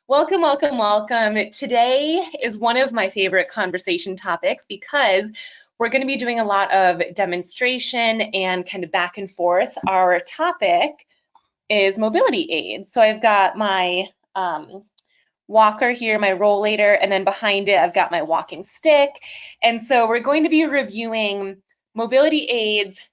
Welcome, welcome, welcome. Today is one of my favorite conversation topics because we're going to be doing a lot of demonstration and kind of back and forth. Our topic is mobility aids. So I've got my walker here, my rollator, and then behind it I've got my walking stick. And so we're going to be reviewing mobility aids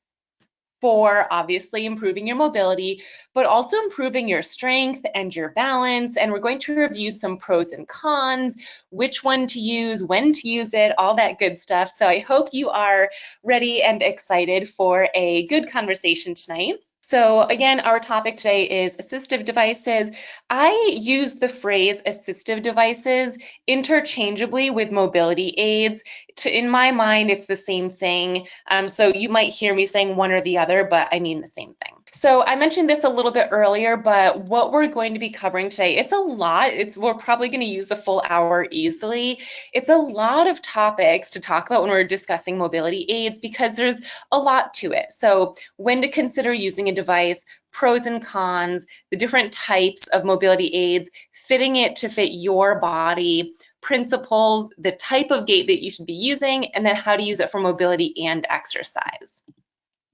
for obviously improving your mobility, but also improving your strength and your balance. And we're going to review some pros and cons, which one to use, when to use it, all that good stuff. So I hope you are ready and excited for a good conversation tonight. So again, our topic today is assistive devices. I use the phrase assistive devices interchangeably with mobility aids. In my mind, it's the same thing. So you might hear me saying one or the other, but I mean the same thing. So I mentioned this a little bit earlier, but what we're going to be covering today, it's a lot. We're probably going to use the full hour easily. It's a lot of topics to talk about when we're discussing mobility aids because there's a lot to it. So when to consider using a device, pros and cons, the different types of mobility aids, fitting it to fit your body, principles, the type of gait that you should be using, and then how to use it for mobility and exercise.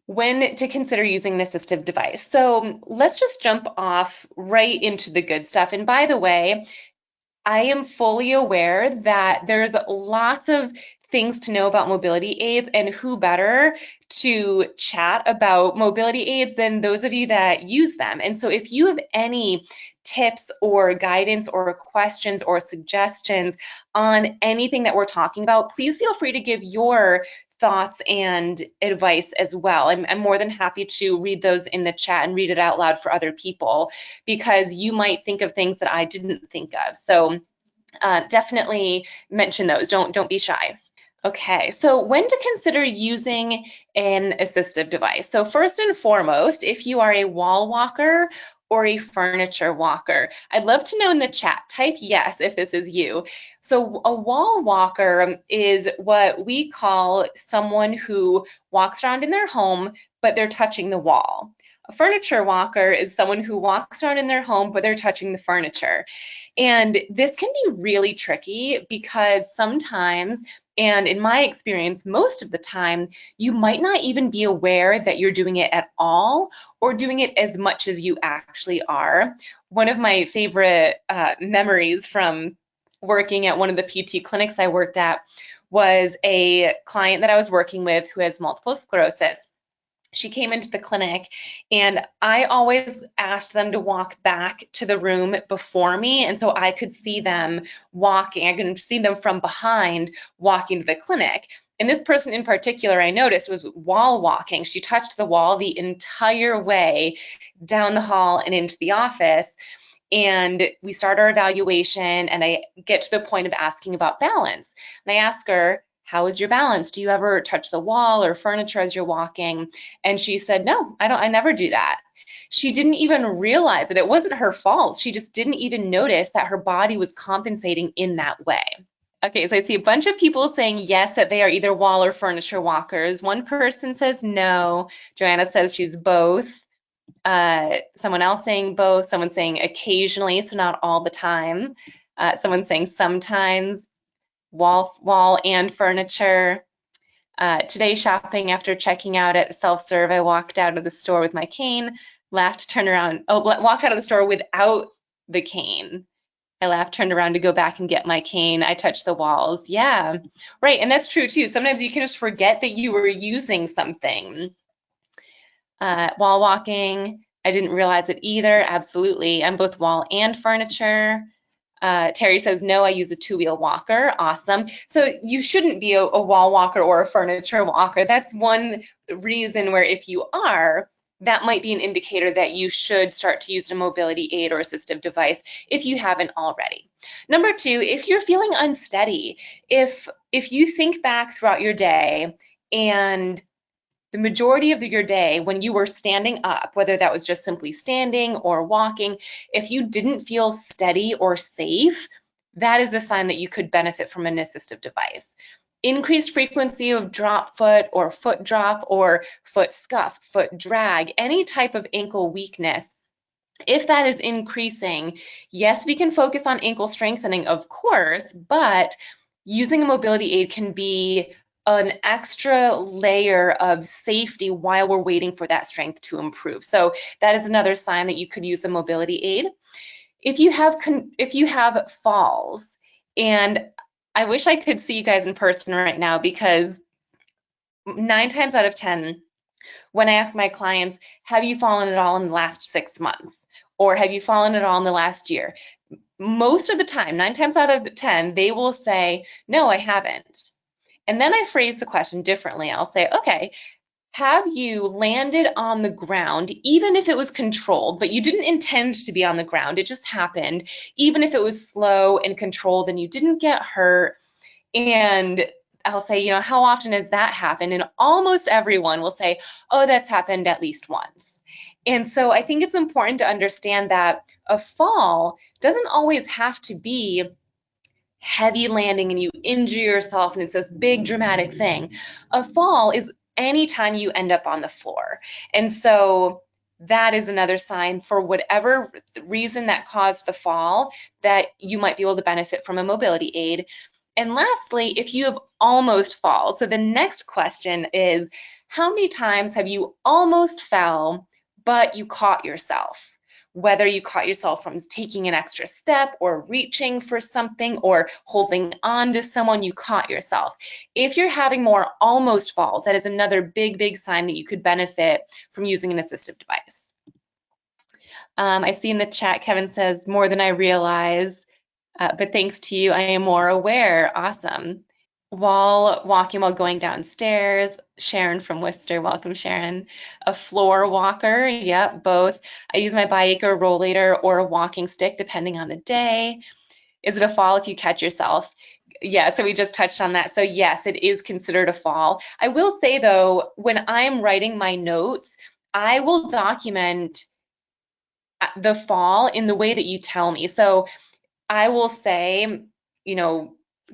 When to consider using an assistive device. So let's just jump off right into the good stuff. And by the way, I am fully aware that there's lots of things to know about mobility aids, and who better to chat about mobility aids than those of you that use them. And so if you have any tips or guidance or questions or suggestions on anything that we're talking about, please feel free to give your thoughts and advice as well. I'm more than happy to read those in the chat and read it out loud for other people, because you might think of things that I didn't think of. So definitely mention those. Don't be shy. Okay, so when to consider using an assistive device. So first and foremost, if you are a wall walker or a furniture walker, I'd love to know in the chat. Type yes if this is you. So a wall walker is what we call someone who walks around in their home, but they're touching the wall. A furniture walker is someone who walks around in their home, but they're touching the furniture. And this can be really tricky because sometimes, and in my experience, most of the time, you might not even be aware that you're doing it at all or doing it as much as you actually are. One of my favorite memories from working at one of the PT clinics I worked at was a client that I was working with who has multiple sclerosis. She came into the clinic and I always asked them to walk back to the room before me, and so I could see them walking. I could see them from behind walking to the clinic. And this person in particular, I noticed, was wall walking. She touched the wall the entire way down the hall and into the office. And we start our evaluation and I get to the point of asking about balance. And I ask her, how is your balance? Do you ever touch the wall or furniture as you're walking? And she said, no, I never do that. She didn't even realize it. It wasn't her fault. She just didn't even notice that her body was compensating in that way. Okay, so I see a bunch of people saying yes, that they are either wall or furniture walkers. One person says no. Joanna says she's both. Someone else saying both. Someone saying occasionally, so not all the time. Someone saying sometimes. Wall and furniture. Today shopping, after checking out at self-serve, I walked out of the store with my cane, laughed, turned around, walked out of the store without the cane. I laughed, turned around to go back and get my cane. I touched the walls. Yeah, right, and that's true too. Sometimes you can just forget that you were using something. Wall walking, I didn't realize it either. Absolutely, I'm both wall and furniture. Terry says, no, I use a two-wheel walker. Awesome. So you shouldn't be a wall walker or a furniture walker. That's one reason where if you are, that might be an indicator that you should start to use a mobility aid or assistive device if you haven't already. Number two, if you're feeling unsteady, if you think back throughout your day and the majority of your day when you were standing up, whether that was just simply standing or walking, if you didn't feel steady or safe, that is a sign that you could benefit from an assistive device. Increased frequency of drop foot or foot drop or foot scuff, foot drag, any type of ankle weakness If that is increasing, yes, we can focus on ankle strengthening, of course, but using a mobility aid can be an extra layer of safety while we're waiting for that strength to improve. So that is another sign that you could use a mobility aid. If you have falls, and I wish I could see you guys in person right now, because 9 times out of 10, when I ask my clients, have you fallen at all in the last 6 months? Or have you fallen at all in the last year? Most of the time, 9 times out of 10, they will say, no, I haven't. And then I phrase the question differently. I'll say, okay, have you landed on the ground, even if it was controlled, but you didn't intend to be on the ground, it just happened, even if it was slow and controlled and you didn't get hurt? And I'll say, how often has that happened? And almost everyone will say, oh, that's happened at least once. And so I think it's important to understand that a fall doesn't always have to be heavy landing and you injure yourself and it's this big dramatic thing. A fall is anytime you end up on the floor. And so that is another sign, for whatever reason that caused the fall, that you might be able to benefit from a mobility aid. And lastly, if you have almost fall. So the next question is, how many times have you almost fell, but you caught yourself? Whether you caught yourself from taking an extra step or reaching for something or holding on to someone, you caught yourself. If you're having more almost falls, that is another big sign that you could benefit from using an assistive device. I see in the chat, Kevin says, more than I realize, but thanks to you, I am more aware. Awesome. Walking while going downstairs. Sharon from Worcester, welcome Sharon. A floor walker, yep, both. I use my bike or rollator or a walking stick depending on the day. Is it a fall if you catch yourself? Yeah, so we just touched on that. So yes, it is considered a fall. I will say though, when I'm writing my notes, I will document the fall in the way that you tell me. So I will say,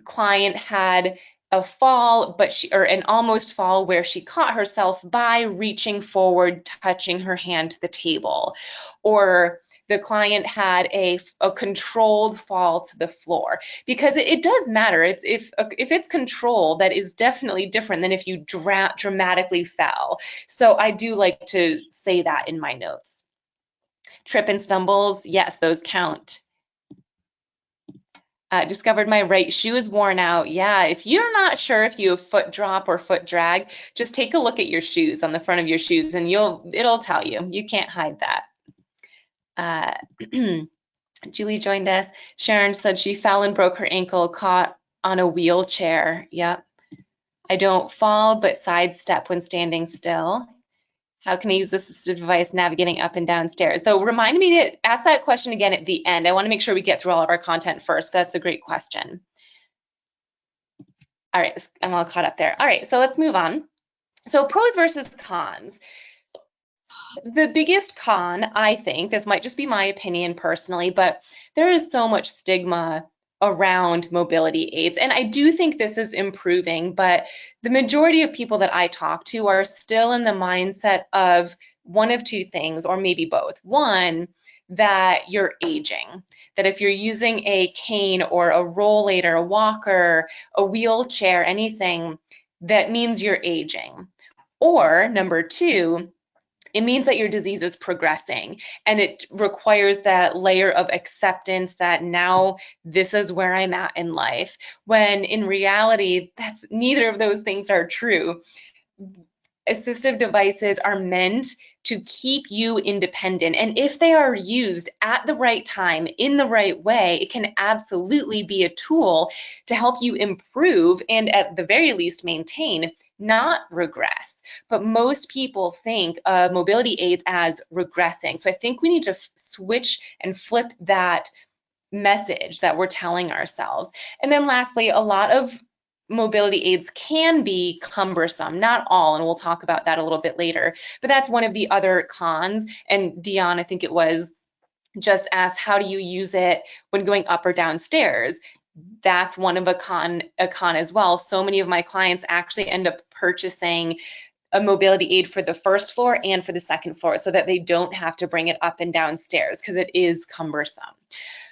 client had a fall, or an almost fall where she caught herself by reaching forward, touching her hand to the table, or the client had a controlled fall to the floor, because it does matter. If it's controlled, that is definitely different than if you dramatically fell. So I do like to say that in my notes. Trip and stumbles, yes, those count. Discovered my right shoe is worn out. Yeah, if you're not sure if you have foot drop or foot drag, just take a look at your shoes, on the front of your shoes, and it'll tell you. You can't hide that. Julie joined us. Sharon said she fell and broke her ankle, caught on a wheelchair. Yep. I don't fall, but sidestep when standing still. How can I use this assistive device navigating up and down stairs? So remind me to ask that question again at the end. I want to make sure we get through all of our content first, but that's a great question. All right, I'm all caught up there. All right, so let's move on. So pros versus cons. The biggest con, I think, this might just be my opinion personally, but there is so much stigma around mobility aids. And I do think this is improving, but the majority of people that I talk to are still in the mindset of one of two things, or maybe both. One, that you're aging, that if you're using a cane or a rollator, a walker, a wheelchair, anything, that means you're aging. Or number two, it means that your disease is progressing, and it requires that layer of acceptance that now this is where I'm at in life, when in reality, neither of those things are true. Assistive devices are meant to keep you independent, and if they are used at the right time, in the right way, it can absolutely be a tool to help you improve and at the very least maintain, not regress. But most people think of mobility aids as regressing. So I think we need to switch and flip that message that we're telling ourselves. And then lastly, a lot of mobility aids can be cumbersome, not all, and we'll talk about that a little bit later, but that's one of the other cons. And Dion, I think it was, just asked, how do you use it when going up or down stairs? That's one of a con as well. So many of my clients actually end up purchasing a mobility aid for the first floor and for the second floor so that they don't have to bring it up and down stairs because it is cumbersome.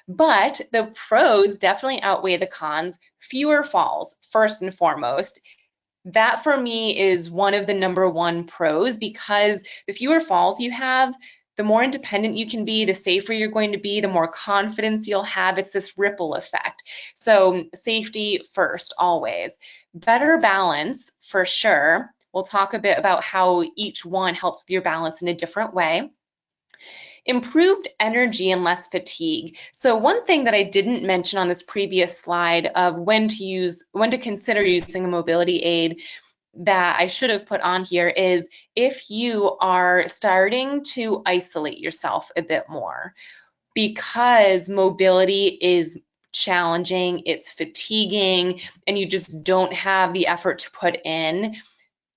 But the pros definitely outweigh the cons. Fewer falls, first and foremost. That for me is one of the #1 pros, because the fewer falls you have, the more independent you can be, the safer you're going to be, the more confidence you'll have. It's this ripple effect. So safety first, always. Better balance, for sure. We'll talk a bit about how each one helps with your balance in a different way. Improved energy and less fatigue. So one thing that I didn't mention on this previous slide of when to consider using a mobility aid that I should have put on here is if you are starting to isolate yourself a bit more, because mobility is challenging, it's fatiguing, and you just don't have the effort to put in.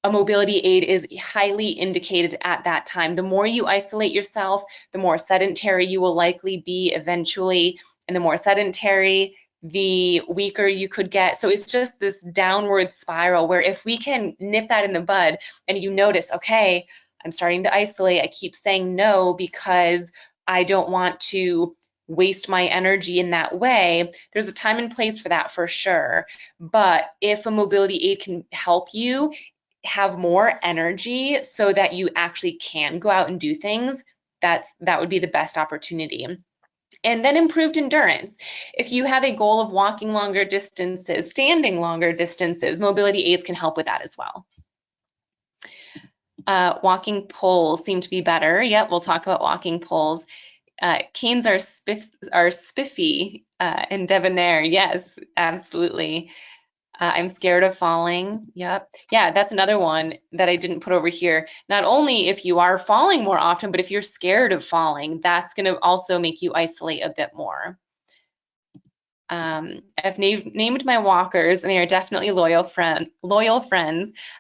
A mobility aid is highly indicated at that time. The more you isolate yourself, the more sedentary you will likely be eventually, and the more sedentary, the weaker you could get. So it's just this downward spiral where if we can nip that in the bud and you notice, okay, I'm starting to isolate, I keep saying no because I don't want to waste my energy in that way, there's a time and place for that for sure. But if a mobility aid can help you have more energy so that you actually can go out and do things, that would be the best opportunity. And then improved endurance. If you have a goal of walking longer distances, standing longer distances, mobility aids can help with that as well. Walking poles seem to be better. Yep, we'll talk about walking poles. Canes are spiffy and debonair. Yes, absolutely. I'm scared of falling. Yep. Yeah, that's another one that I didn't put over here. Not only if you are falling more often, but if you're scared of falling, that's going to also make you isolate a bit more. I've named my walkers, and they are definitely loyal friends.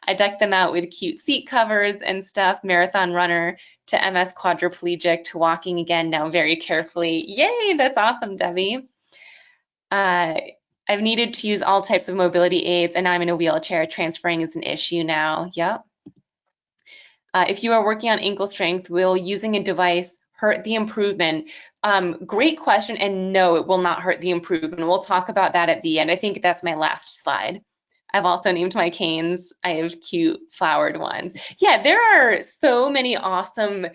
I deck them out with cute seat covers and stuff. Marathon runner to MS quadriplegic to walking again now very carefully. Yay, that's awesome, Debbie. I've needed to use all types of mobility aids, and I'm in a wheelchair. Transferring is an issue now. Yep. If you are working on ankle strength, will using a device hurt the improvement? Great question, and no, it will not hurt the improvement. We'll talk about that at the end. I think that's my last slide. I've also named my canes. I have cute flowered ones. Yeah, there are so many awesome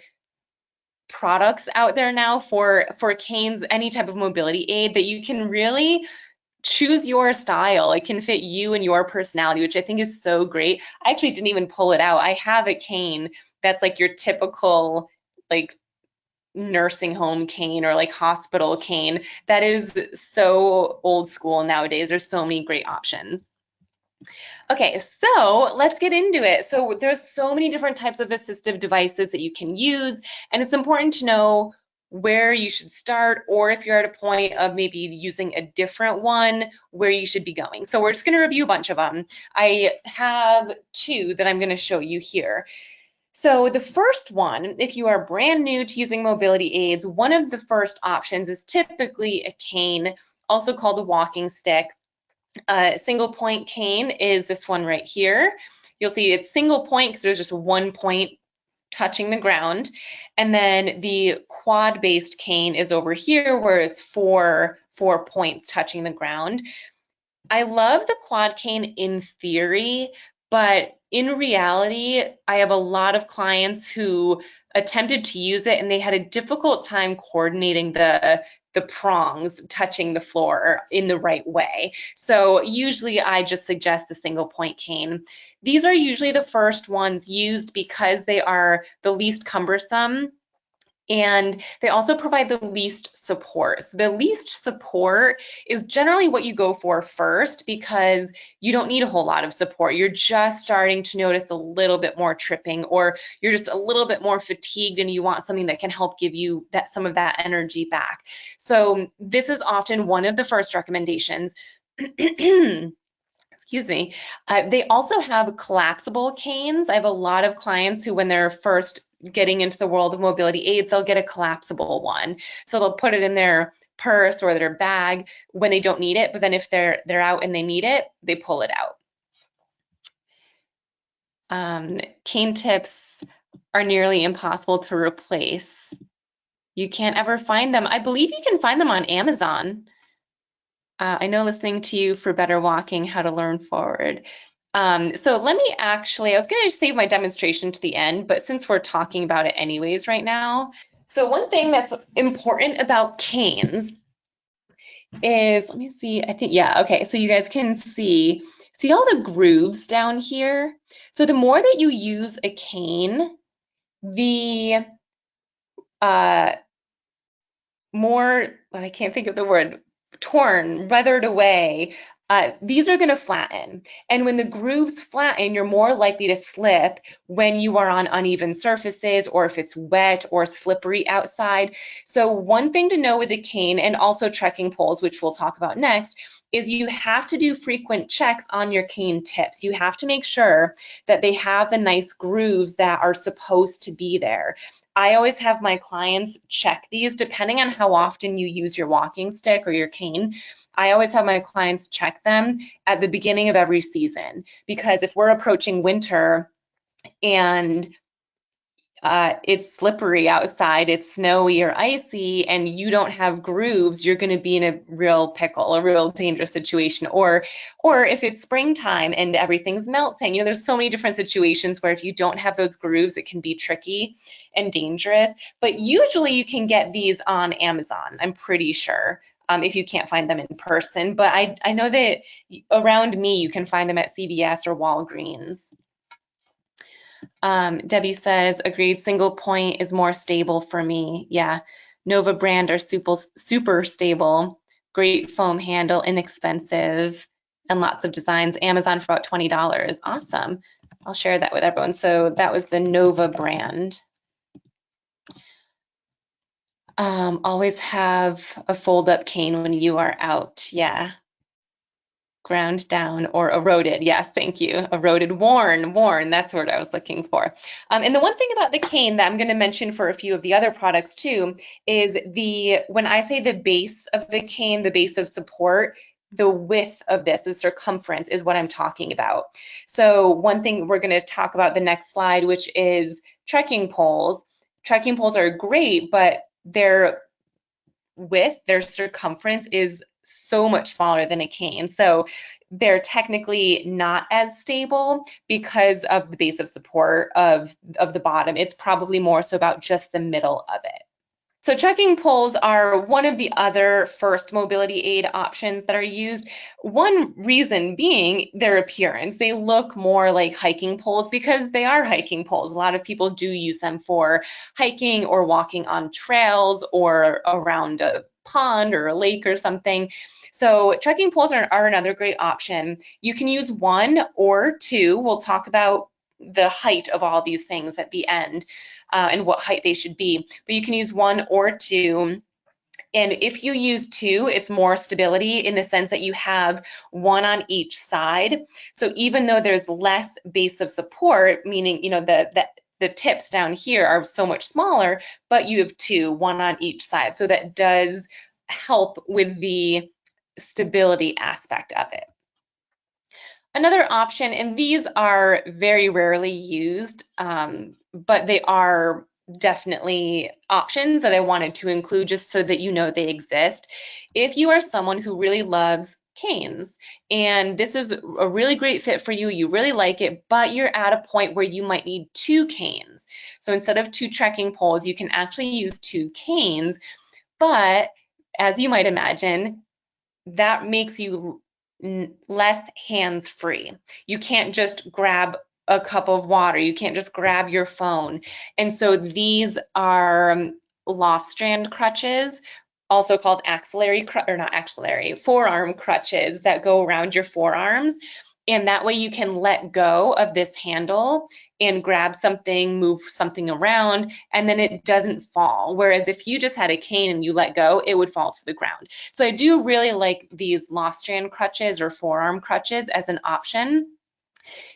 products out there now for canes, any type of mobility aid that you can really choose your style. It can fit you and your personality, which I think is so great. I actually didn't even pull it out. I have a cane that's like your typical like nursing home cane or like hospital cane that is so old school nowadays. There's so many great options. Okay, so let's get into it. So there's so many different types of assistive devices that you can use, and it's important to know where you should start, or if you're at a point of maybe using a different one, where you should be going. So we're just going to review a bunch of them. I have 2 that I'm going to show you here. So the first one, if you are brand new to using mobility aids, one of the first options is typically a cane, also called a walking stick. Single point cane is this one right here. You'll see it's single point because there's just one point touching the ground. And then the quad-based cane is over here where it's four points touching the ground. I love the quad cane in theory, but in reality, I have a lot of clients who attempted to use it and they had a difficult time coordinating the prongs touching the floor in the right way. So usually I just suggest the single point cane. These are usually the first ones used because they are the least cumbersome, and they also provide the least support. So the least support is generally what you go for first because you don't need a whole lot of support. You're just starting to notice a little bit more tripping, or you're just a little bit more fatigued and you want something that can help give you some of that energy back. So this is often one of the first recommendations. Excuse me. They also have collapsible canes. I have a lot of clients who, when they're first getting into the world of mobility aids, they'll get a collapsible one. So they'll put it in their purse or their bag when they don't need it, but then if they're out and they need it, they pull it out. Cane tips are nearly impossible to replace. You can't ever find them. I believe you can find them on Amazon. I know listening to you for better walking, how to learn forward. So let me actually, I was going to save my demonstration to the end, but since we're talking about it anyways right now. So one thing that's important about canes is, let me see, I think, yeah, okay. So you guys can see all the grooves down here? So the more that you use a cane, the more, I can't think of the word, torn, weathered away, these are going to flatten. And when the grooves flatten, you're more likely to slip when you are on uneven surfaces or if it's wet or slippery outside. So one thing to know with a cane and also trekking poles, which we'll talk about next, is you have to do frequent checks on your cane tips. You have to make sure that they have the nice grooves that are supposed to be there. I always have my clients check these depending on how often you use your walking stick or your cane. I always have my clients check them at the beginning of every season, because if we're approaching winter and it's slippery outside, it's snowy or icy, and you don't have grooves, you're going to be in a real pickle, a real dangerous situation. Or if it's springtime and everything's melting, you know, there's so many different situations where if you don't have those grooves, it can be tricky and dangerous. But usually you can get these on Amazon, I'm pretty sure, if you can't find them in person. But I know that around me, you can find them at CVS or Walgreens. Debbie says, agreed, single point is more stable for me. Yeah, Nova brand are super stable, great foam handle, inexpensive, and lots of designs. Amazon for about $20. Awesome. I'll share that with everyone. So that was the Nova brand. Always have a fold-up cane when you are out. Yeah. Ground down or eroded. Yes, thank you. Eroded, worn. That's the word I was looking for. And the one thing about the cane that I'm going to mention for a few of the other products too is when I say the base of the cane, the base of support, the width of this, the circumference is what I'm talking about. So one thing we're going to talk about the next slide, which is trekking poles. Trekking poles are great, but their width, their circumference is so much smaller than a cane. So they're technically not as stable because of the base of support of the bottom. It's probably more so about just the middle of it. So trekking poles are one of the other first mobility aid options that are used. One reason being their appearance. They look more like hiking poles because they are hiking poles. A lot of people do use them for hiking or walking on trails or around a pond or a lake or something. So trekking poles are another great option. You can use one or two. We'll talk about the height of all these things at the end and what height they should be. But you can use one or two. And if you use two, it's more stability in the sense that you have one on each side. So even though there's less base of support, meaning, you know, the tips down here are so much smaller, but you have two, one on each side. So that does help with the stability aspect of it. Another option, and these are very rarely used, but they are definitely options that I wanted to include just so that you know they exist. If you are someone who really loves canes and this is a really great fit for you, you really like it, but you're at a point where you might need two canes. So instead of two trekking poles, you can actually use two canes, but as you might imagine, that makes you less hands-free. You can't just grab a cup of water. You can't just grab your phone. And so these are loft strand crutches, also called forearm crutches that go around your forearms. And that way you can let go of this handle and grab something, move something around, and then it doesn't fall. Whereas if you just had a cane and you let go, it would fall to the ground. So I do really like these loft strand crutches or forearm crutches as an option.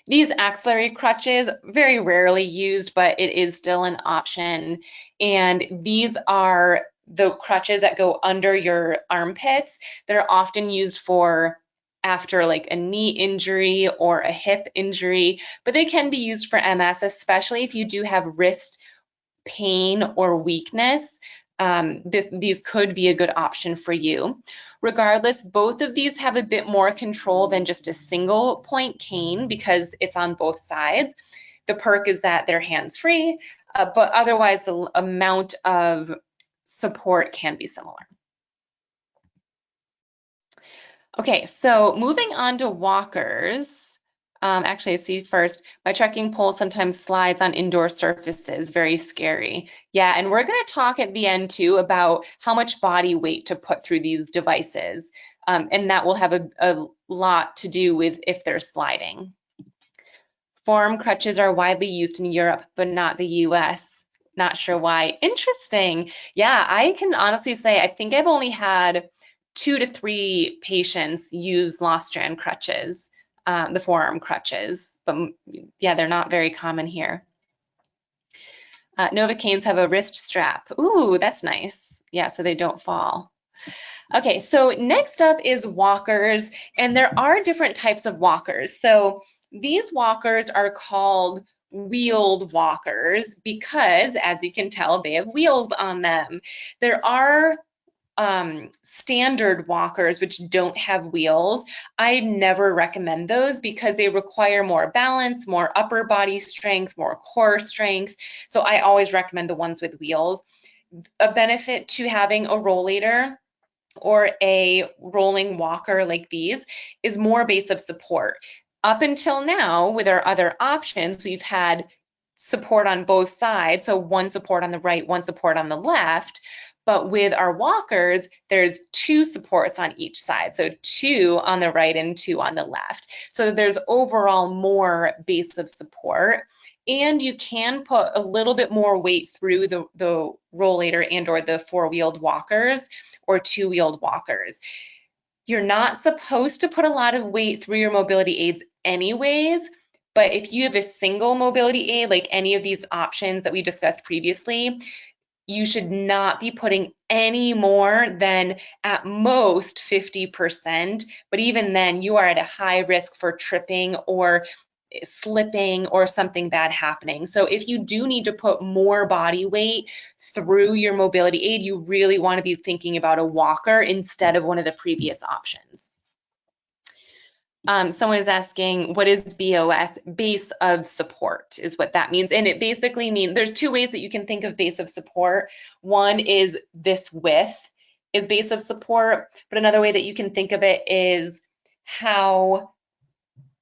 These axillary crutches, very rarely used, but it is still an option. And these are the crutches that go under your armpits. They're often used for after like a knee injury or a hip injury, but they can be used for MS, especially if you do have wrist pain or weakness. These could be a good option for you. Regardless, both of these have a bit more control than just a single point cane because it's on both sides. The perk is that they're hands-free, but otherwise the amount of support can be similar. Okay, so moving on to walkers. Actually, I see first, my trekking pole sometimes slides on indoor surfaces, very scary. Yeah, and we're gonna talk at the end too about how much body weight to put through these devices, and that will have a lot to do with if they're sliding. Forearm crutches are widely used in Europe, but not the US. Not sure why. Interesting. Yeah, I can honestly say I think I've only had 2 to 3 patients use Loft-Strand crutches, the forearm crutches, but yeah, they're not very common here. Novocaines have a wrist strap. Ooh, that's nice. Yeah, so they don't fall. Okay, so next up is walkers, and there are different types of walkers. So these walkers are called wheeled walkers because, as you can tell, they have wheels on them. There are standard walkers which don't have wheels. I never recommend those because they require more balance, more upper body strength, more core strength. So I always recommend the ones with wheels. A benefit to having a rollator or a rolling walker like these is more base of support. Up until now, with our other options, we've had support on both sides, so one support on the right, one support on the left. But with our walkers, there's 2 supports on each side. So 2 on the right and 2 on the left. So there's overall more base of support. And you can put a little bit more weight through the rollator and or the 4-wheeled walkers or 2-wheeled walkers. You're not supposed to put a lot of weight through your mobility aids anyways, but if you have a single mobility aid, like any of these options that we discussed previously, you should not be putting any more than at most 50%, but even then you are at a high risk for tripping or slipping or something bad happening. So if you do need to put more body weight through your mobility aid, you really want to be thinking about a walker instead of one of the previous options. Someone is asking, what is BOS? Base of support is what that means. And it basically means there's 2 ways that you can think of base of support. One is this width is base of support, but another way that you can think of it is how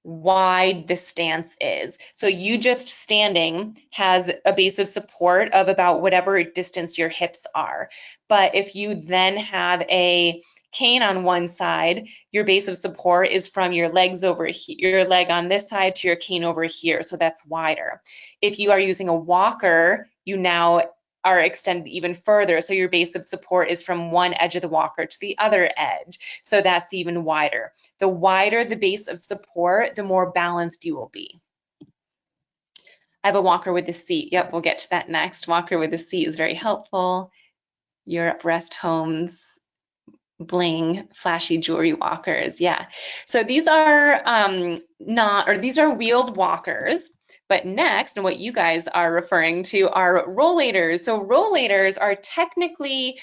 wide the stance is. So you just standing has a base of support of about whatever distance your hips are. But if you then have a cane on one side, your base of support is from your legs over here, your leg on this side to your cane over here, so that's wider. If you are using a walker, you now are extended even further, so your base of support is from one edge of the walker to the other edge, so that's even wider. The wider the base of support, the more balanced you will be. I have a walker with a seat. Yep, we'll get to that next. Walker with a seat is very helpful. Europe rest homes, bling, flashy jewelry walkers. Yeah, so these are these are wheeled walkers. But next, and what you guys are referring to are rollators. So rollators are technically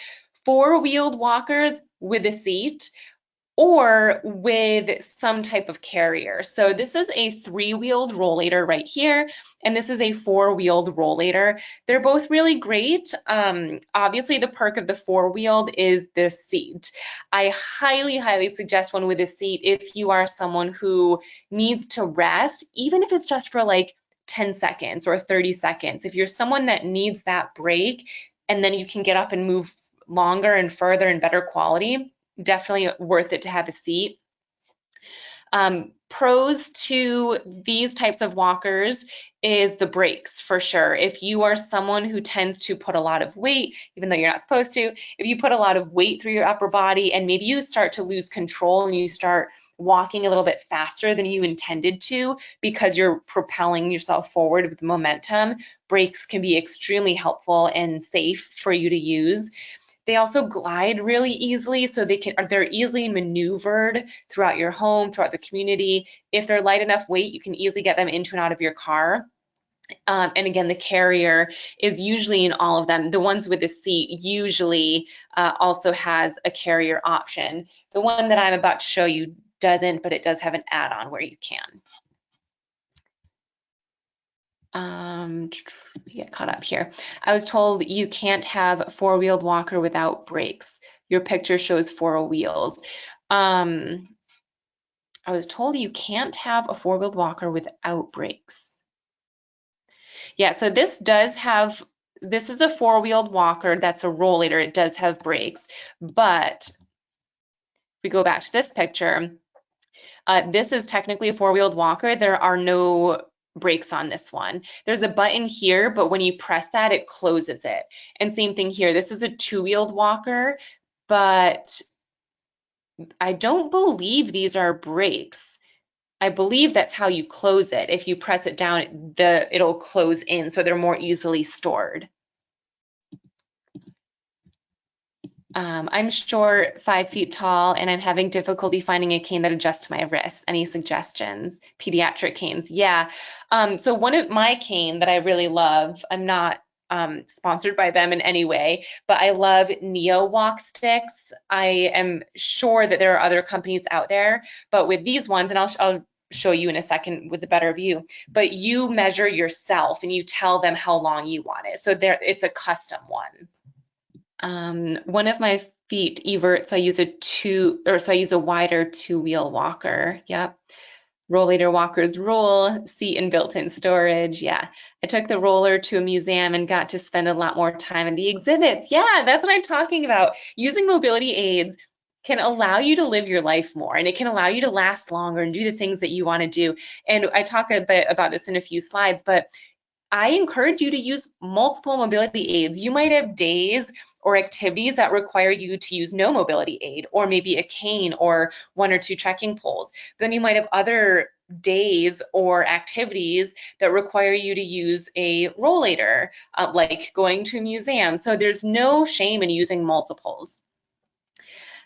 4-wheeled walkers with a seat or with some type of carrier. So this is a 3-wheeled rollator right here, and this is a 4-wheeled rollator. They're both really great. Obviously, the perk of the 4-wheeled is the seat. I highly, highly suggest one with a seat if you are someone who needs to rest, even if it's just for like 10 seconds or 30 seconds. If you're someone that needs that break and then you can get up and move longer and further and better quality, definitely worth it to have a seat. Pros to these types of walkers is the brakes for sure. If you are someone who tends to put a lot of weight, even though you're not supposed to, if you put a lot of weight through your upper body and maybe you start to lose control and you start walking a little bit faster than you intended to because you're propelling yourself forward with momentum, brakes can be extremely helpful and safe for you to use. They also glide really easily, so they're easily maneuvered throughout your home, throughout the community. If they're light enough weight, you can easily get them into and out of your car. And again, the carrier is usually in all of them. The ones with the seat usually also has a carrier option. The one that I'm about to show you doesn't, but it does have an add-on where you can. Get caught up here. I was told you can't have a four-wheeled walker without brakes. Your picture shows four wheels. I was told you can't have a four-wheeled walker without brakes. Yeah, so this is a four-wheeled walker. That's a rollator. It does have brakes, but if we go back to this picture, this is technically a four-wheeled walker. There are no brakes on this one. There's a button here, but when you press that, it closes it. And same thing here. This is a two-wheeled walker, but I don't believe these are brakes. I believe that's how you close it. If you press it down, it'll close in, so they're more easily stored. I'm short, 5 feet tall, and I'm having difficulty finding a cane that adjusts to my wrists. Any suggestions? Pediatric canes, yeah. So one of my cane that I really love, I'm not sponsored by them in any way, but I love Neo Walk sticks. I am sure that there are other companies out there, but with these ones, and I'll show you in a second with a better view, but you measure yourself and you tell them how long you want it. So it's a custom one. One of my feet everts, so I use a wider two-wheel walker. Yep. Rollator walkers rule, seat and built-in storage. Yeah. I took the roller to a museum and got to spend a lot more time in the exhibits. Yeah, that's what I'm talking about. Using mobility aids can allow you to live your life more, and it can allow you to last longer and do the things that you want to do. And I talk a bit about this in a few slides, but I encourage you to use multiple mobility aids. You might have days or activities that require you to use no mobility aid, or maybe a cane or 1 or 2 trekking poles. Then you might have other days or activities that require you to use a rollator, like going to a museum. So there's no shame in using multiples.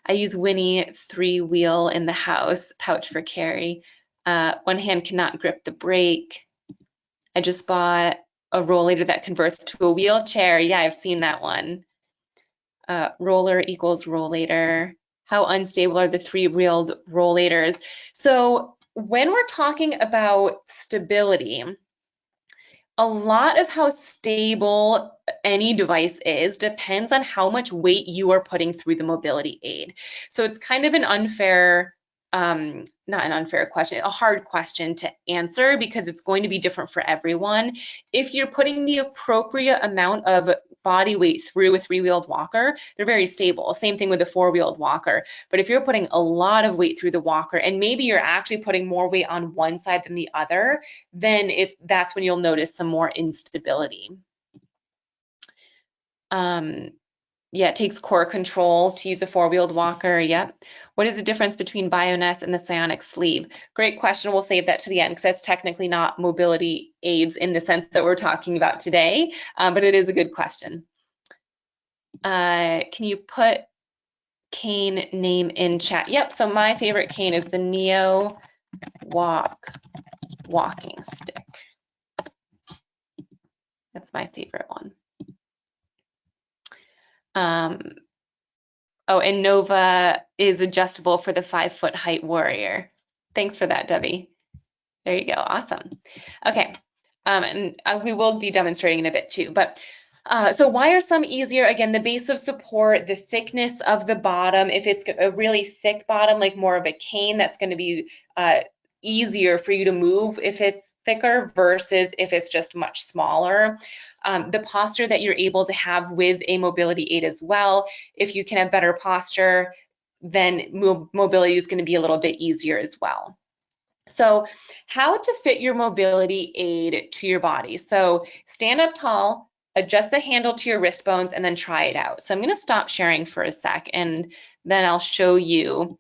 I use Winnie 3-wheel in the house, pouch for carry. One hand cannot grip the brake. I just bought a rollator that converts to a wheelchair. Yeah, I've seen that one. Roller equals rollator. How unstable are the 3-wheeled rollators? So when we're talking about stability, a lot of how stable any device is depends on how much weight you are putting through the mobility aid. So it's kind of an unfair, not an unfair question, a hard question to answer because it's going to be different for everyone. If you're putting the appropriate amount of body weight through a 3-wheeled walker, they're very stable. Same thing with a 4-wheeled walker. But if you're putting a lot of weight through the walker and maybe you're actually putting more weight on one side than the other, then that's when you'll notice some more instability. Yeah, it takes core control to use a 4-wheeled walker. Yep. What is the difference between Bioness and the Psionic sleeve? Great question. We'll save that to the end because that's technically not mobility aids in the sense that we're talking about today, but it is a good question. Can you put cane name in chat? Yep. So my favorite cane is the Neo walking stick. That's my favorite one. Oh, and Nova is adjustable for the 5-foot height warrior. Thanks for that, Debbie. There you go. Awesome. Okay. And we will be demonstrating in a bit too. But so why are some easier? Again, the base of support, the thickness of the bottom. If it's a really thick bottom, like more of a cane, that's going to be easier for you to move if it's thicker versus if it's just much smaller. The posture that you're able to have with a mobility aid as well. If you can have better posture, then mobility is going to be a little bit easier as well. So how to fit your mobility aid to your body. So stand up tall, adjust the handle to your wrist bones, and then try it out. So I'm going to stop sharing for a sec, and then I'll show you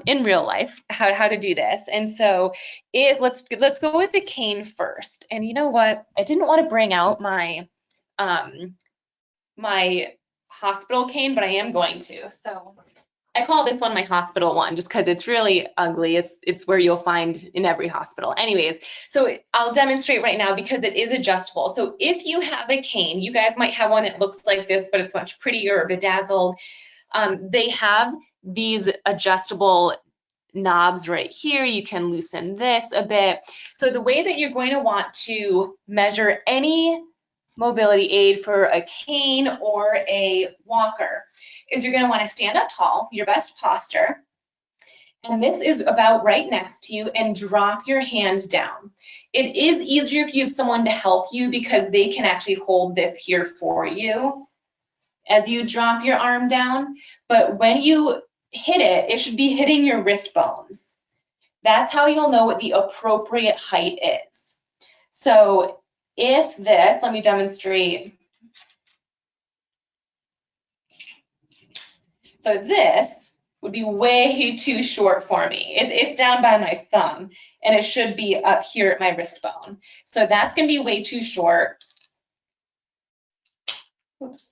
in real life how to do this. And so let's go with the cane first. And you know what? I didn't want to bring out my my hospital cane, but I am going to. So I call this one my hospital one just because it's really ugly. It's where you'll find in every hospital. Anyways, so I'll demonstrate right now because it is adjustable. So if you have a cane, you guys might have one that looks like this, but it's much prettier or bedazzled. They have these adjustable knobs right here. You can loosen this a bit. So the way that you're going to want to measure any mobility aid for a cane or a walker is you're going to want to stand up tall, your best posture, and this is about right next to you, and drop your hand down. It is easier if you have someone to help you because they can actually hold this here for you as you drop your arm down, but when you hit it, it should be hitting your wrist bones. That's how you'll know what the appropriate height is. So if this, let me demonstrate. So this would be way too short for me. It's down by my thumb, and it should be up here at my wrist bone. So that's going to be way too short. Oops.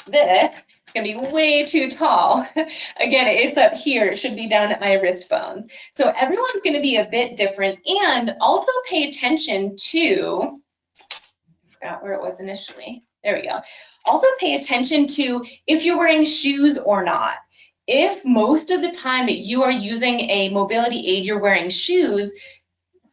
This is going to be way too tall. Again, it's up here. It should be down at my wrist bones. So everyone's going to be a bit different, and also pay attention to, I forgot where it was initially. There we go. Also pay attention to if you're wearing shoes or not. If most of the time that you are using a mobility aid, you're wearing shoes,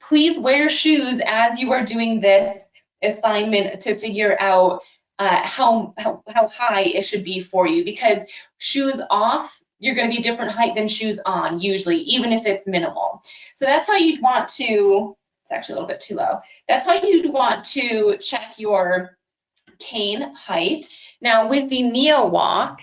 please wear shoes as you are doing this assignment to figure out how high it should be for you, because shoes off, you're going to be different height than shoes on usually, even if it's minimal. So that's how you'd want to, it's actually a little bit too low. That's how you'd want to check your cane height. Now with the Neo Walk,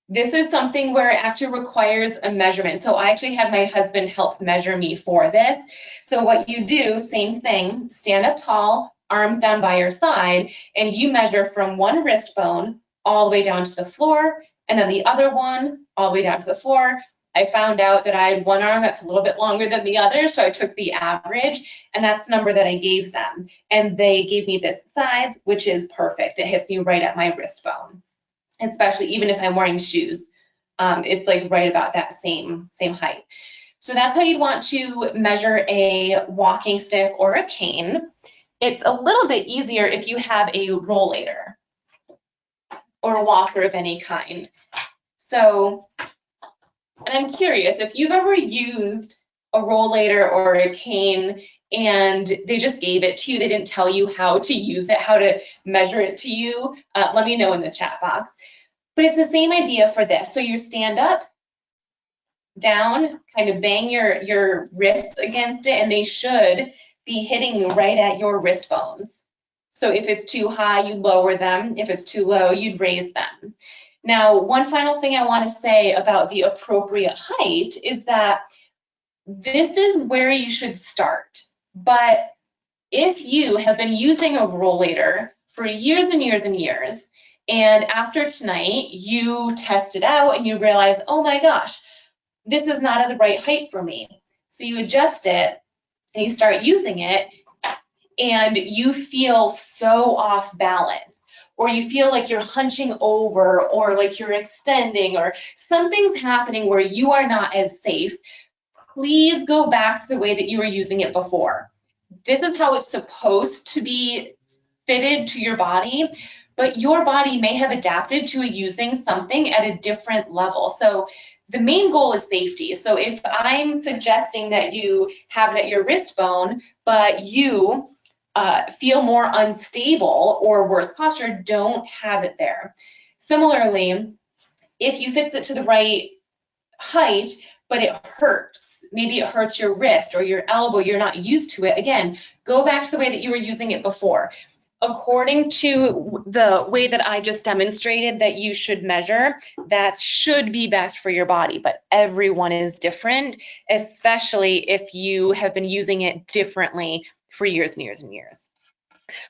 this is something where it actually requires a measurement. So I actually had my husband help measure me for this. So what you do, same thing, stand up tall, arms down by your side, and you measure from one wrist bone all the way down to the floor, and then the other one all the way down to the floor. I found out that I had one arm that's a little bit longer than the other, so I took the average, and that's the number that I gave them. And they gave me this size, which is perfect. It hits me right at my wrist bone, especially even if I'm wearing shoes. It's like right about that same height. So that's how you'd want to measure a walking stick or a cane. It's a little bit easier if you have a rollator or a walker of any kind. So, and I'm curious, if you've ever used a rollator or a cane and they just gave it to you, they didn't tell you how to use it, how to measure it to you, let me know in the chat box. But it's the same idea for this. So you stand up, down, kind of bang your wrists against it, and they should be hitting you right at your wrist bones. So if it's too high, you lower them. If it's too low, you'd raise them. Now, one final thing I want to say about the appropriate height is that this is where you should start. But if you have been using a rollator for years and years and years, and after tonight, you test it out and you realize, oh my gosh, this is not at the right height for me. So you adjust it and you start using it, and you feel so off balance, or you feel like you're hunching over, or like you're extending, or something's happening where you are not as safe. Please go back to the way that you were using it before. This is how it's supposed to be fitted to your body, but your body may have adapted to using something at a different level. So the main goal is safety. So if I'm suggesting that you have it at your wrist bone, but you feel more unstable or worse posture, don't have it there. Similarly, if you fix it to the right height, but it hurts, maybe it hurts your wrist or your elbow, you're not used to it, again, go back to the way that you were using it before. According to the way that I just demonstrated that you should measure, that should be best for your body, but everyone is different, especially if you have been using it differently for years and years and years.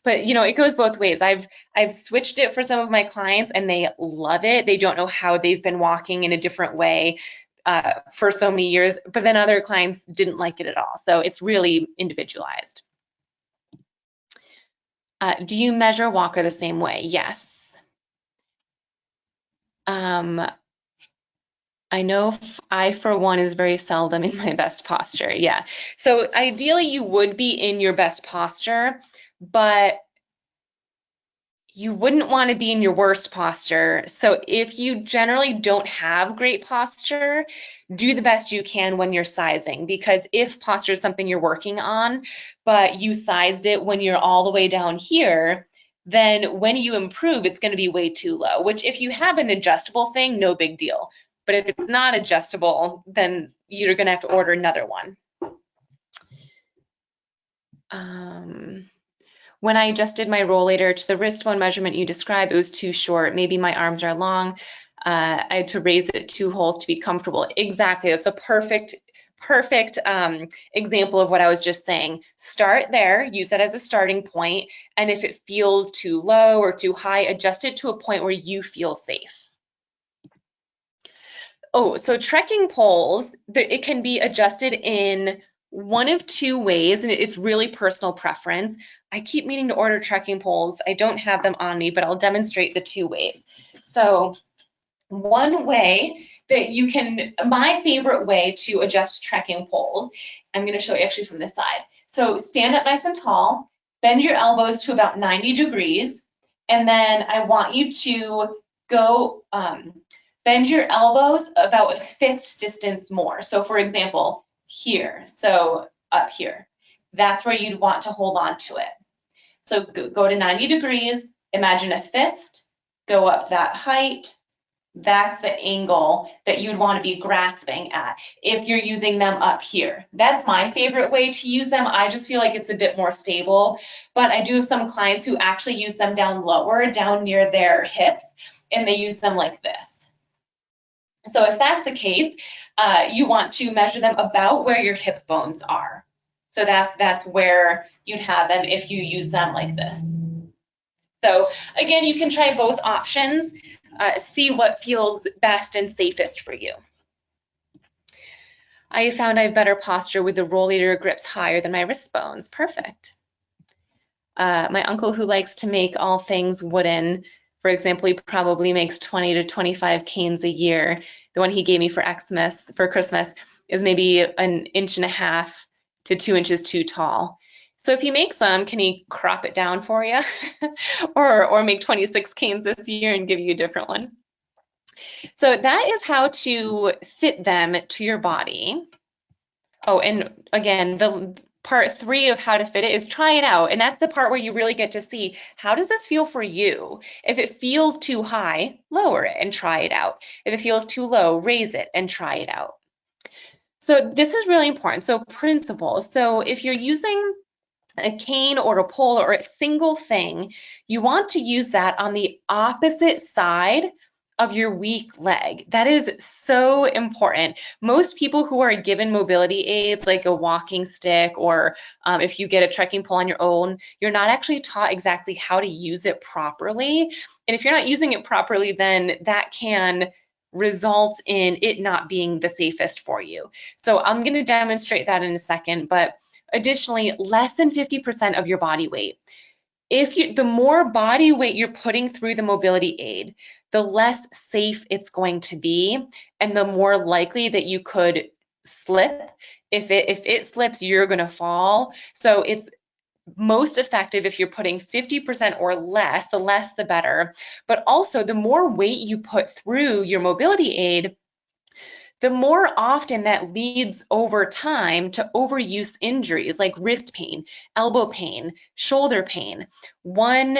But you know, it goes both ways. I've switched it for some of my clients and they love it. They don't know how they've been walking in a different way for so many years, but then other clients didn't like it at all. So it's really individualized. Do you measure walker the same way? Yes. I know I, for one, is very seldom in my best posture. Yeah. So ideally, you would be in your best posture, but you wouldn't want to be in your worst posture. So if you generally don't have great posture, do the best you can when you're sizing, because if posture is something you're working on, but you sized it when you're all the way down here, then when you improve, it's going to be way too low, which if you have an adjustable thing, no big deal. But if it's not adjustable, then you're going to have to order another one. When I adjusted my rollator to the wrist bone measurement you described, it was too short. Maybe my arms are long. I had to raise it 2 holes to be comfortable. Exactly. That's a perfect example of what I was just saying. Start there, use that as a starting point, and if it feels too low or too high, adjust it to a point where you feel safe. Oh, so trekking poles, it can be adjusted in one of 2 ways, and it's really personal preference. I keep meaning to order trekking poles. I don't have them on me, but I'll demonstrate the 2 ways. So one way that you can, my favorite way to adjust trekking poles, I'm going to show you actually from this side. So stand up nice and tall, bend your elbows to about 90 degrees, and then I want you to go bend your elbows about a fist distance more. So for example, here, so up here, that's where you'd want to hold on to it. So go to 90 degrees, imagine a fist, go up that height. That's the angle that you'd want to be grasping at if you're using them up here. That's my favorite way to use them. I just feel like it's a bit more stable, but I do have some clients who actually use them down lower, down near their hips, and they use them like this. So if that's the case, you want to measure them about where your hip bones are. So that's where you'd have them if you use them like this. So again, you can try both options, see what feels best and safest for you. I found I have better posture with the rollator grips higher than my wrist bones. Perfect. My uncle, who likes to make all things wooden, for example, he probably makes 20 to 25 canes a year. The one he gave me for Christmas is maybe 1.5 inches to 2 inches too tall. So if he makes them, can he crop it down for you? or make 26 canes this year and give you a different one? So that is how to fit them to your body. Oh, and again, the part 3 of how to fit it is try it out. And that's the part where you really get to see, how does this feel for you? If it feels too high, lower it and try it out. If it feels too low, raise it and try it out. So this is really important. So principles. So if you're using a cane or a pole or a single thing, you want to use that on the opposite side of your weak leg. That is so important. Most people who are given mobility aids like a walking stick or if you get a trekking pole on your own, you're not actually taught exactly how to use it properly. And if you're not using it properly, then that can result in it not being the safest for you. So I'm going to demonstrate that in a second, but additionally, less than 50% of your body weight. The more body weight you're putting through the mobility aid, the less safe it's going to be, and the more likely that you could slip. If it slips, you're going to fall. So it's most effective if you're putting 50% or less, the less the better. But also, the more weight you put through your mobility aid, the more often that leads over time to overuse injuries like wrist pain, elbow pain, shoulder pain. One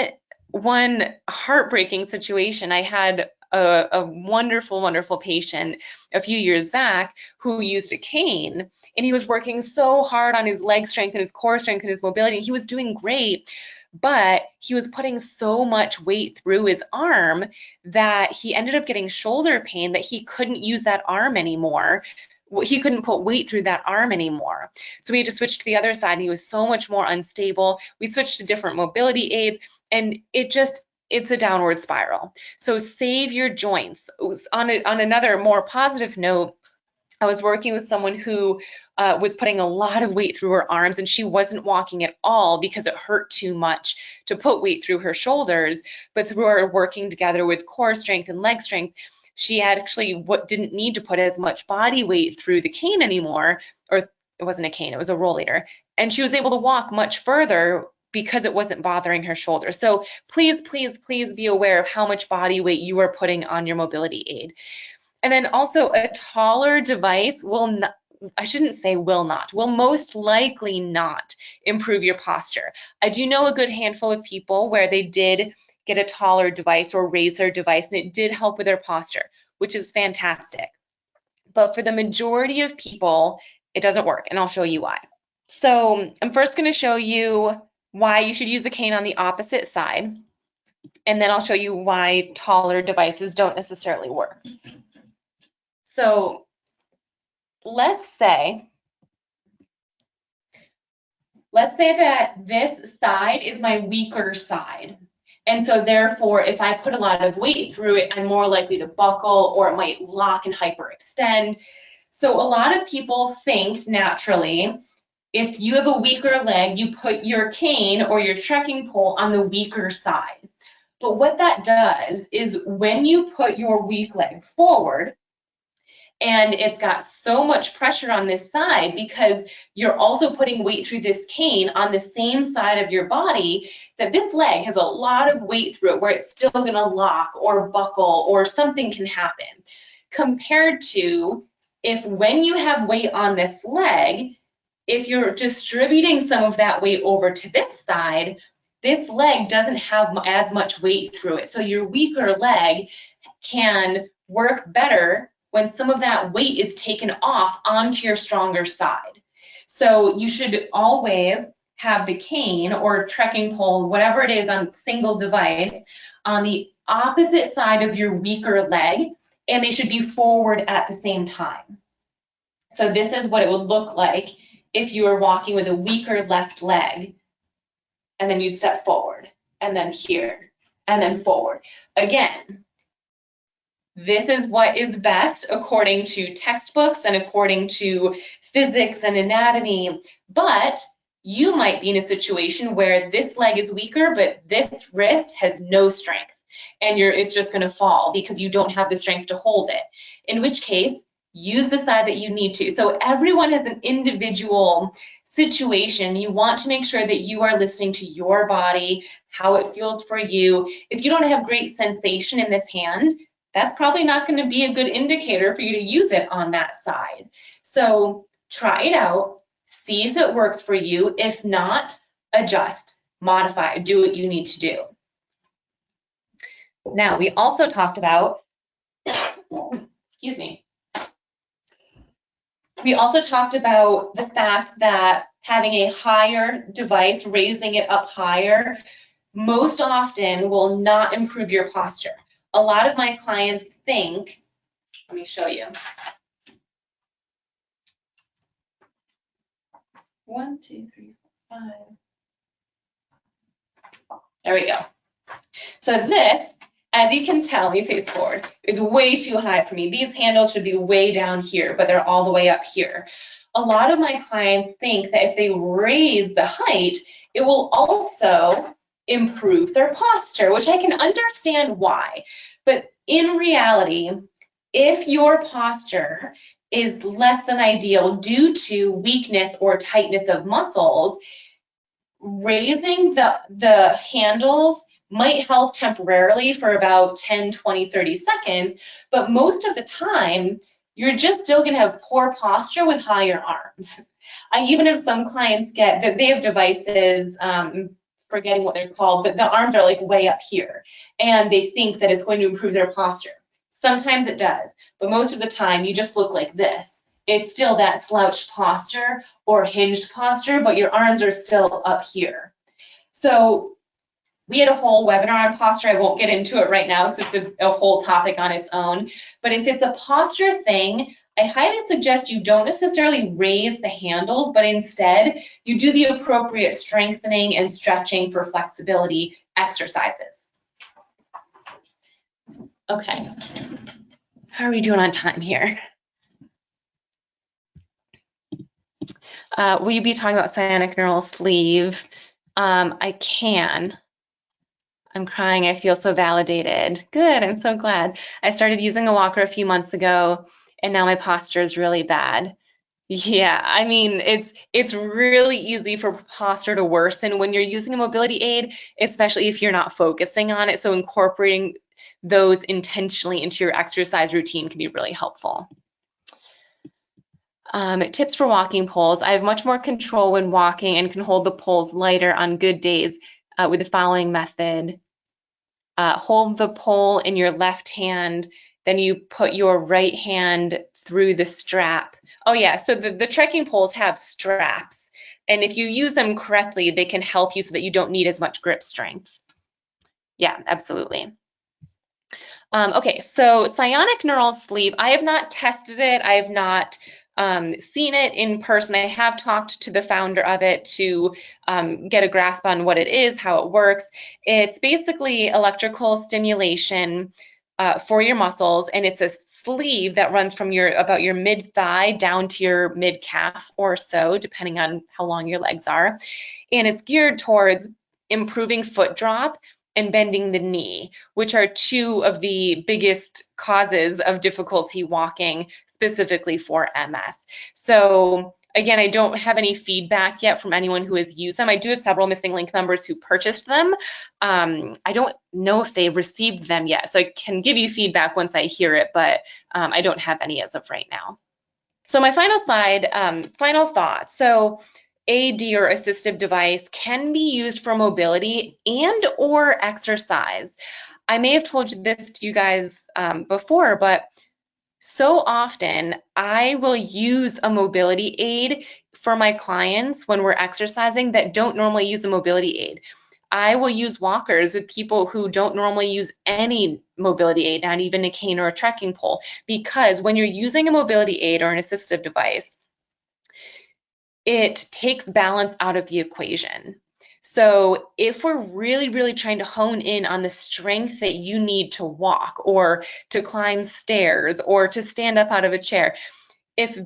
heartbreaking situation, I had a wonderful, wonderful patient a few years back who used a cane, and he was working so hard on his leg strength and his core strength and his mobility. He was doing great, but he was putting so much weight through his arm that he ended up getting shoulder pain that he couldn't use that arm anymore. He couldn't put weight through that arm anymore. So we had to switch to the other side, and he was so much more unstable. We switched to different mobility aids, and it's a downward spiral. So save your joints. On another more positive note, I was working with someone who was putting a lot of weight through her arms, and she wasn't walking at all because it hurt too much to put weight through her shoulders. But through our working together with core strength and leg strength, she actually didn't need to put as much body weight through the cane anymore, or it wasn't a cane, it was a rollator. And she was able to walk much further because it wasn't bothering her shoulders. So please, please, please be aware of how much body weight you are putting on your mobility aid. And then also a taller device will not, I shouldn't say will not, will most likely not improve your posture. I do know a good handful of people where they did get a taller device or raise their device and it did help with their posture, which is fantastic. But for the majority of people, it doesn't work, and I'll show you why. So I'm first going to show you why you should use the cane on the opposite side, and then I'll show you why taller devices don't necessarily work. So let's say that this side is my weaker side. And so therefore, if I put a lot of weight through it, I'm more likely to buckle, or it might lock and hyperextend. So a lot of people think naturally, if you have a weaker leg, you put your cane or your trekking pole on the weaker side. But what that does is when you put your weak leg forward, and it's got so much pressure on this side because you're also putting weight through this cane on the same side of your body, that this leg has a lot of weight through it where it's still going to lock or buckle or something can happen. Compared to if when you have weight on this leg, if you're distributing some of that weight over to this side, this leg doesn't have as much weight through it. So your weaker leg can work better when some of that weight is taken off onto your stronger side. So you should always have the cane or trekking pole, whatever it is on single device, on the opposite side of your weaker leg, and they should be forward at the same time. So this is what it would look like if you were walking with a weaker left leg, and then you'd step forward, and then here, and then forward. Again, this is what is best according to textbooks and according to physics and anatomy, but you might be in a situation where this leg is weaker, but this wrist has no strength, and it's just going to fall because you don't have the strength to hold it, in which case, use the side that you need to. So everyone has an individual situation. You want to make sure that you are listening to your body, how it feels for you. If you don't have great sensation in this hand, that's probably not going to be a good indicator for you to use it on that side. So try it out, see if it works for you. If not, adjust, modify, do what you need to do. Now, we also talked about, excuse me, we also talked about the fact that having a higher device, raising it up higher, most often will not improve your posture. A lot of my clients think, let me show you. 1, 2, 3, 4, 5. There we go. So this, as you can tell, let me face forward, is way too high for me. These handles should be way down here, but they're all the way up here. A lot of my clients think that if they raise the height, it will also improve their posture, which I can understand why. But in reality, if your posture is less than ideal due to weakness or tightness of muscles, raising the handles might help temporarily for about 10, 20, 30 seconds, but most of the time, you're just still gonna have poor posture with higher arms. I even have some clients get that they have devices, forgetting what they're called, but the arms are like way up here, and they think that it's going to improve their posture. Sometimes it does, but most of the time you just look like this. It's still that slouched posture or hinged posture, but your arms are still up here. So we had a whole webinar on posture. I won't get into it right now because it's a whole topic on its own, but if it's a posture thing, I highly suggest you don't necessarily raise the handles, but instead you do the appropriate strengthening and stretching for flexibility exercises. Okay, how are we doing on time here? Will you be talking about cyanic neural sleeve? I can. I'm crying. I feel so validated. Good. I'm so glad. I started using a walker a few months ago, and now my posture is really bad. Yeah, I mean, it's really easy for posture to worsen when you're using a mobility aid, especially if you're not focusing on it. So incorporating those intentionally into your exercise routine can be really helpful. Tips for walking poles. I have much more control when walking and can hold the poles lighter on good days with the following method. Hold the pole in your left hand, then you put your right hand through the strap. Oh yeah, so the trekking poles have straps, and if you use them correctly, they can help you so that you don't need as much grip strength. Yeah, absolutely. Okay, so cyanic neural sleeve, I have not tested it. I have not seen it in person. I have talked to the founder of it to get a grasp on what it is, how it works. It's basically electrical stimulation for your muscles, and it's a sleeve that runs from about your mid-thigh down to your mid-calf or so, depending on how long your legs are. And it's geared towards improving foot drop and bending the knee, which are two of the biggest causes of difficulty walking, specifically for MS. So again, I don't have any feedback yet from anyone who has used them. I do have several Missing Link members who purchased them. I don't know if they received them yet, so I can give you feedback once I hear it, but I don't have any as of right now. So my final slide, final thoughts. So AD or assistive device can be used for mobility and or exercise. I may have told you this to you guys before, but so often I will use a mobility aid for my clients when we're exercising that don't normally use a mobility aid. I will use walkers with people who don't normally use any mobility aid, not even a cane or a trekking pole, because when you're using a mobility aid or an assistive device, it takes balance out of the equation. So if we're really, really trying to hone in on the strength that you need to walk or to climb stairs or to stand up out of a chair, if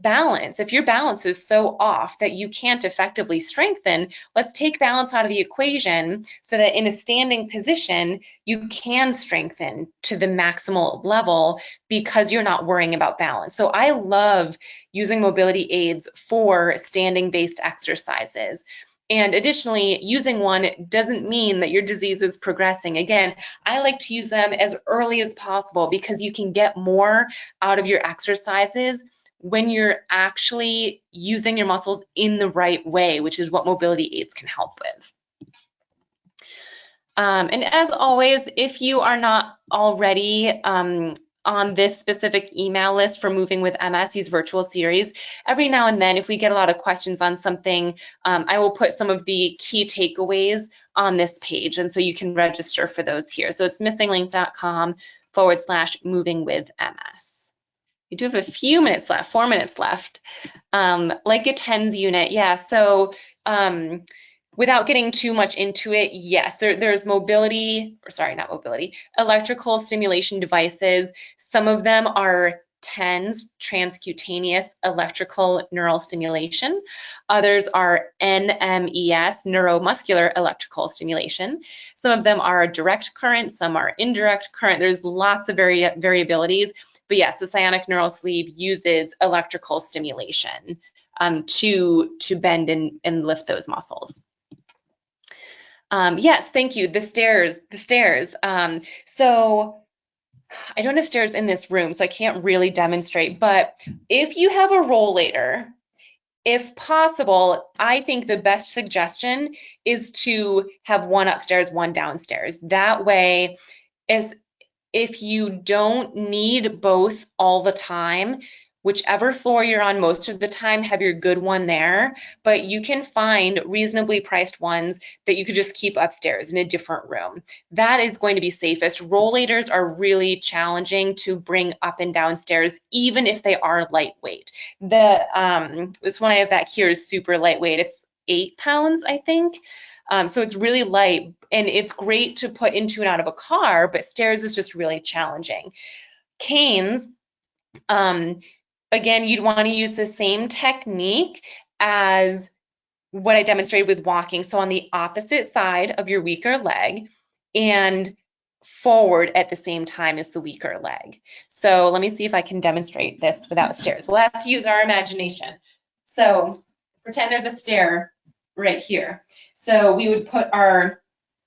your balance is so off that you can't effectively strengthen, let's take balance out of the equation so that in a standing position, you can strengthen to the maximal level because you're not worrying about balance. So I love using mobility aids for standing-based exercises. And additionally, using one doesn't mean that your disease is progressing. Again, I like to use them as early as possible because you can get more out of your exercises when you're actually using your muscles in the right way, which is what mobility aids can help with. And as always, if you are not already on this specific email list for Moving with MS, these virtual series, every now and then, if we get a lot of questions on something, I will put some of the key takeaways on this page, and so you can register for those here. So it's missinglink.com/moving with MS. We do have a few minutes left, 4 minutes left. Like a TENS unit, yeah, so without getting too much into it, yes, there's electrical stimulation devices. Some of them are TENS, transcutaneous electrical neural stimulation. Others are NMES, neuromuscular electrical stimulation. Some of them are direct current, some are indirect current. There's lots of variabilities. But yes, the cyanic neural sleeve uses electrical stimulation to bend and lift those muscles. Yes, thank you. The stairs. So I don't have stairs in this room, so I can't really demonstrate. But if you have a rollator, if possible, I think the best suggestion is to have one upstairs, one downstairs. That way, if you don't need both all the time, whichever floor you're on most of the time, have your good one there, but you can find reasonably priced ones that you could just keep upstairs in a different room. That is going to be safest. Rollators are really challenging to bring up and downstairs, even if they are lightweight. This one I have back here is super lightweight. It's 8 pounds, I think. So it's really light, and it's great to put into and out of a car, but stairs is just really challenging. Canes, again, you'd want to use the same technique as what I demonstrated with walking. So on the opposite side of your weaker leg and forward at the same time as the weaker leg. So let me see if I can demonstrate this without stairs. We'll have to use our imagination. So pretend there's a stair right here. So we would put our,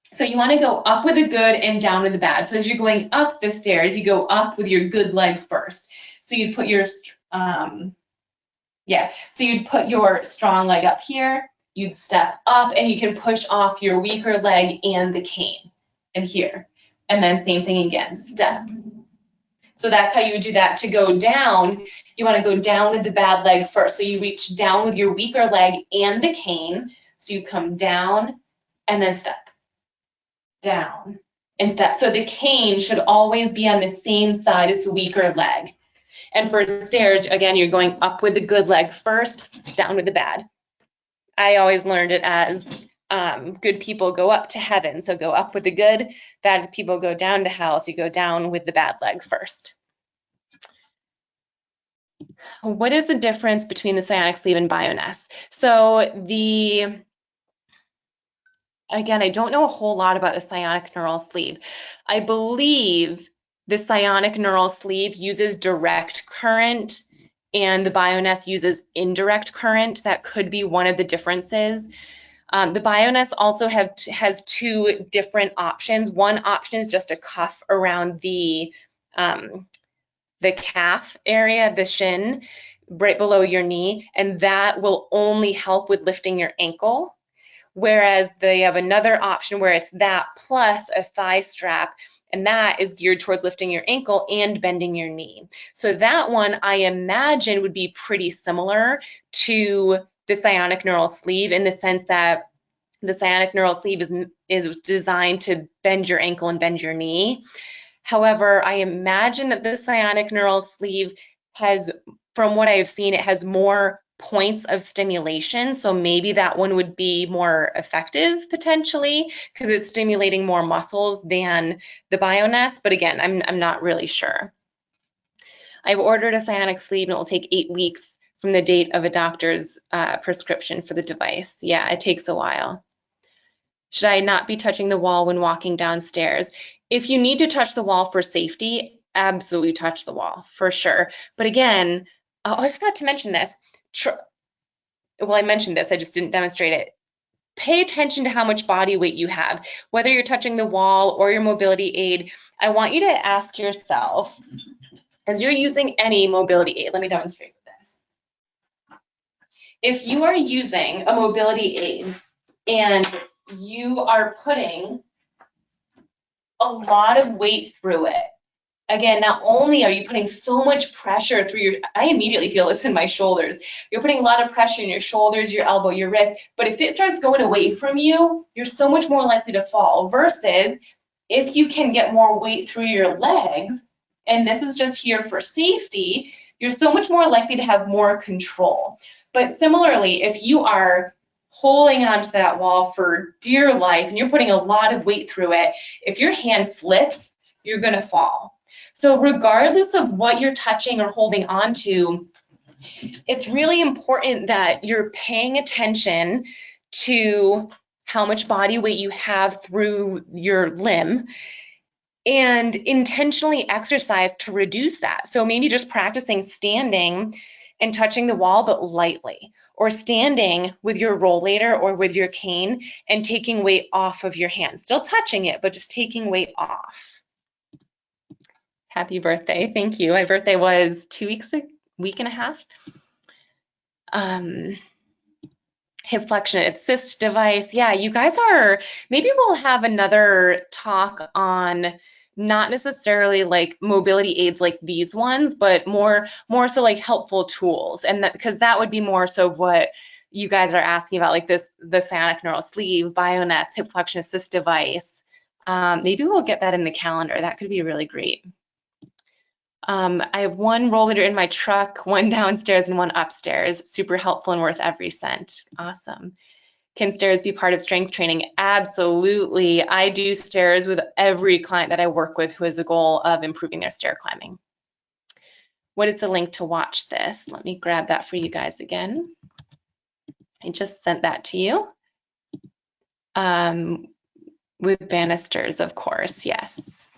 so you want to go up with the good and down with the bad. So as you're going up the stairs, you go up with your good leg first. So you'd put your, so you'd put your strong leg up here, you'd step up, and you can push off your weaker leg and the cane, and here. And then same thing again, step. So that's how you would do that. To go down, you want to go down with the bad leg first. So you reach down with your weaker leg and the cane. So you come down and then step, down and step. So the cane should always be on the same side as the weaker leg. And for stairs, again, you're going up with the good leg first, down with the bad. I always learned it as good people go up to heaven. So go up with the good, bad people go down to hell. So you go down with the bad leg first. What is the difference between the Sionic sleeve and Bioness? So again, I don't know a whole lot about the Sionic neural sleeve. I believe the Sionic neural sleeve uses direct current and the Bioness uses indirect current. That could be one of the differences. The Bioness also has two different options. One option is just a cuff around the calf area, the shin, right below your knee, and that will only help with lifting your ankle. Whereas they have another option where it's that plus a thigh strap, and that is geared towards lifting your ankle and bending your knee. So that one, I imagine, would be pretty similar to the Sionic neural sleeve in the sense that the Sionic neural sleeve is designed to bend your ankle and bend your knee. However, I imagine that the Sionic neural sleeve has, from what I've seen, it has more points of stimulation. So maybe that one would be more effective potentially because it's stimulating more muscles than the Bioness. But again, I'm not really sure. I've ordered a Sionic sleeve and it will take 8 weeks from the date of a doctor's prescription for the device. Yeah, it takes a while. Should I not be touching the wall when walking downstairs? If you need to touch the wall for safety, absolutely touch the wall for sure. But again, oh, I forgot to mention this. Well, I mentioned this, I just didn't demonstrate it. Pay attention to how much body weight you have. Whether you're touching the wall or your mobility aid, I want you to ask yourself, as you're using any mobility aid, let me demonstrate this. If you are using a mobility aid and you are putting a lot of weight through it, again, not only are you putting so much pressure through your, I immediately feel this in my shoulders. You're putting a lot of pressure in your shoulders, your elbow, your wrist, but if it starts going away from you, you're so much more likely to fall versus if you can get more weight through your legs, and this is just here for safety, you're so much more likely to have more control. But similarly, if you are holding onto that wall for dear life and you're putting a lot of weight through it, if your hand slips, you're going to fall. So regardless of what you're touching or holding on to, it's really important that you're paying attention to how much body weight you have through your limb and intentionally exercise to reduce that. So maybe just practicing standing and touching the wall, but lightly, or standing with your rollator or with your cane and taking weight off of your hand. Still touching it, but just taking weight off. Happy birthday, thank you. My birthday was 2 weeks, a week and a half. Hip flexion assist device. Yeah, you guys are, maybe we'll have another talk on not necessarily like mobility aids like these ones, but more so like helpful tools. And that, because that would be more so what you guys are asking about, like this, the Sionic neural sleeve, Bioness, hip flexion assist device. Maybe we'll get that in the calendar. That could be really great. I have one rollator in my truck, one downstairs and one upstairs. Super helpful and worth every cent. Awesome. Can stairs be part of strength training? Absolutely. I do stairs with every client that I work with who has a goal of improving their stair climbing. What is the link to watch this? Let me grab that for you guys again. I just sent that to you. With banisters, of course, yes.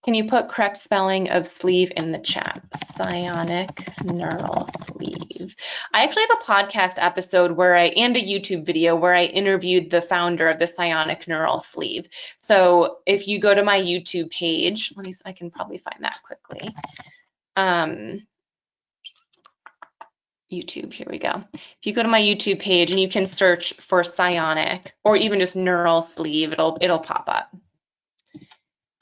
Can you put correct spelling of sleeve in the chat? Psionic neural sleeve. I actually have a podcast episode and a YouTube video where I interviewed the founder of the psionic neural sleeve. So if you go to my YouTube page, I can probably find that quickly. YouTube, here we go. If you go to my YouTube page and you can search for psionic or even just neural sleeve, it'll pop up.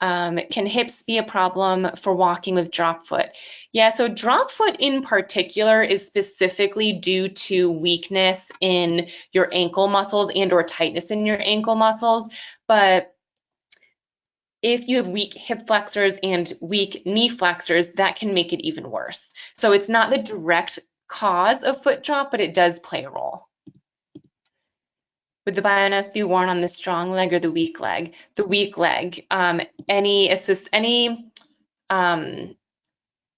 Can hips be a problem for walking with drop foot? Yeah, so drop foot in particular is specifically due to weakness in your ankle muscles and or tightness in your ankle muscles. But if you have weak hip flexors and weak knee flexors, that can make it even worse. So it's not the direct cause of foot drop, but it does play a role. Would the Bioness be worn on the strong leg or the weak leg? The weak leg. Any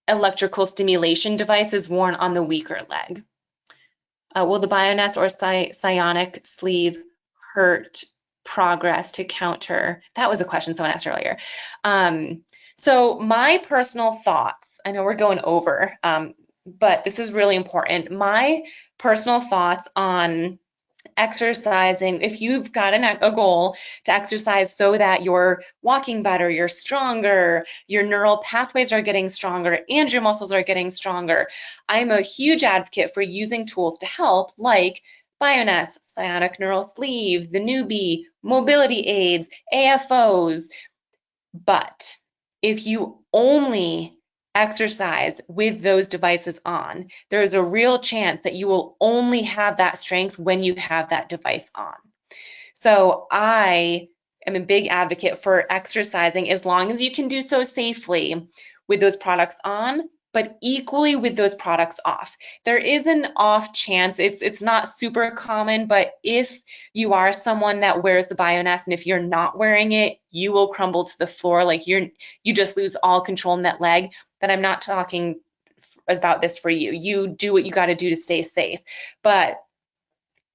electrical stimulation device is worn on the weaker leg. Will the Bioness or psionic sleeve hurt progress to counter? That was a question someone asked earlier. So my personal thoughts, I know we're going over, but this is really important. My personal thoughts on exercising, if you've got a goal to exercise so that you're walking better, you're stronger, your neural pathways are getting stronger, and your muscles are getting stronger, I'm a huge advocate for using tools to help, like Bioness, psionic neural sleeve, the newbie, mobility aids, AFOs. But if you only exercise with those devices on, there's a real chance that you will only have that strength when you have that device on. So I am a big advocate for exercising as long as you can do so safely with those products on, but equally with those products off. There is an off chance, it's not super common, but if you are someone that wears the Bioness and if you're not wearing it, you will crumble to the floor, like you just lose all control in that leg, then I'm not talking about this for you. You do what you got to do to stay safe. But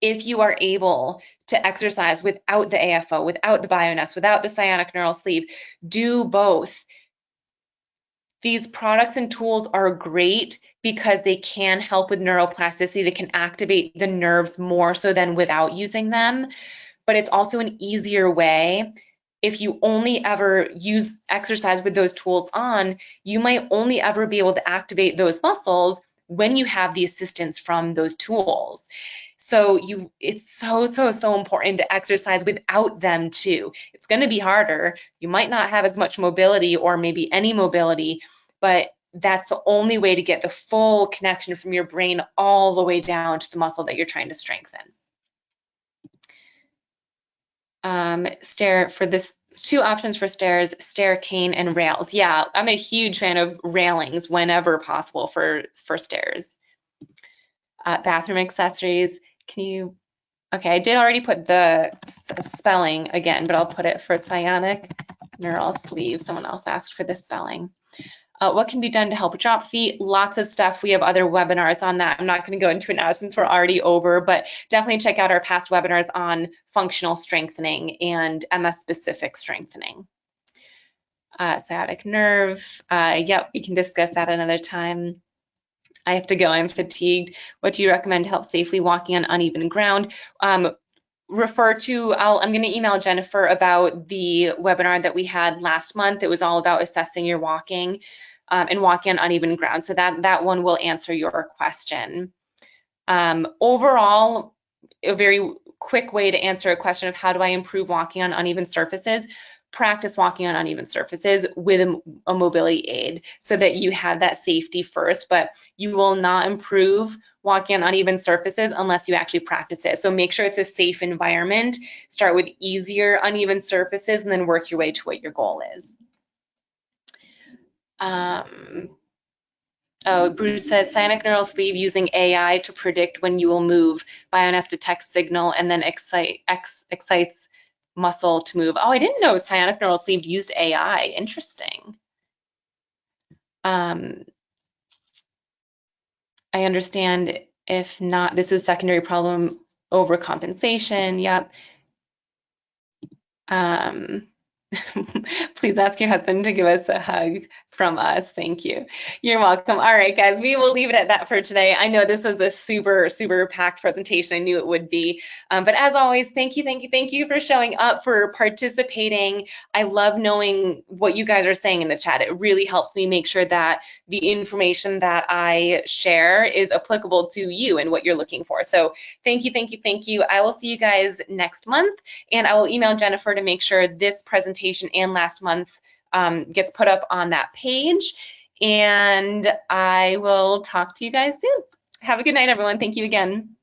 if you are able to exercise without the AFO, without the Bioness, without the psionic neural sleeve, do both. These products and tools are great because they can help with neuroplasticity. They can activate the nerves more so than without using them. But it's also an easier way. If you only ever use exercise with those tools on, you might only ever be able to activate those muscles when you have the assistance from those tools. So it's so important to exercise without them too. It's going to be harder. You might not have as much mobility or maybe any mobility, but that's the only way to get the full connection from your brain all the way down to the muscle that you're trying to strengthen. Stair for this, 2 options for stairs, stair, cane, and rails. Yeah, I'm a huge fan of railings whenever possible for stairs. Bathroom accessories, can you, okay, I did already put the spelling again, but I'll put it for psionic neural sleeve. Someone else asked for the spelling. What can be done to help with drop feet? Lots of stuff. We have other webinars on that. I'm not going to go into it now since we're already over, but definitely check out our past webinars on functional strengthening and MS-specific strengthening. Sciatic nerve. Yep, we can discuss that another time. I have to go, I'm fatigued. What do you recommend to help safely walking on uneven ground? Refer to, I'm going to email Jennifer about the webinar that we had last month. It was all about assessing your walking and walking on uneven ground. So that one will answer your question. Overall, a very quick way to answer a question of how do I improve walking on uneven surfaces? Practice walking on uneven surfaces with a mobility aid so that you have that safety first, but you will not improve walking on uneven surfaces unless you actually practice it. So make sure it's a safe environment. Start with easier uneven surfaces and then work your way to what your goal is. Oh, Bruce says, psionic neural sleeve using AI to predict when you will move. Bioness detects signal and then excites muscle to move. Oh, I didn't know psionic neural sleeve used AI. Interesting. I understand If not, this is secondary problem overcompensation. Yep. Please ask your husband to give us a hug from us. Thank you. You're welcome. All right, guys, we will leave it at that for today. I know this was a super, super packed presentation. I knew it would be. But as always, thank you for showing up, for participating. I love knowing what you guys are saying in the chat. It really helps me make sure that the information that I share is applicable to you and what you're looking for. So thank you. I will see you guys next month, and I will email Jennifer to make sure this presentation and last month gets put up on that page. And I will talk to you guys soon. Have a good night, everyone. Thank you again.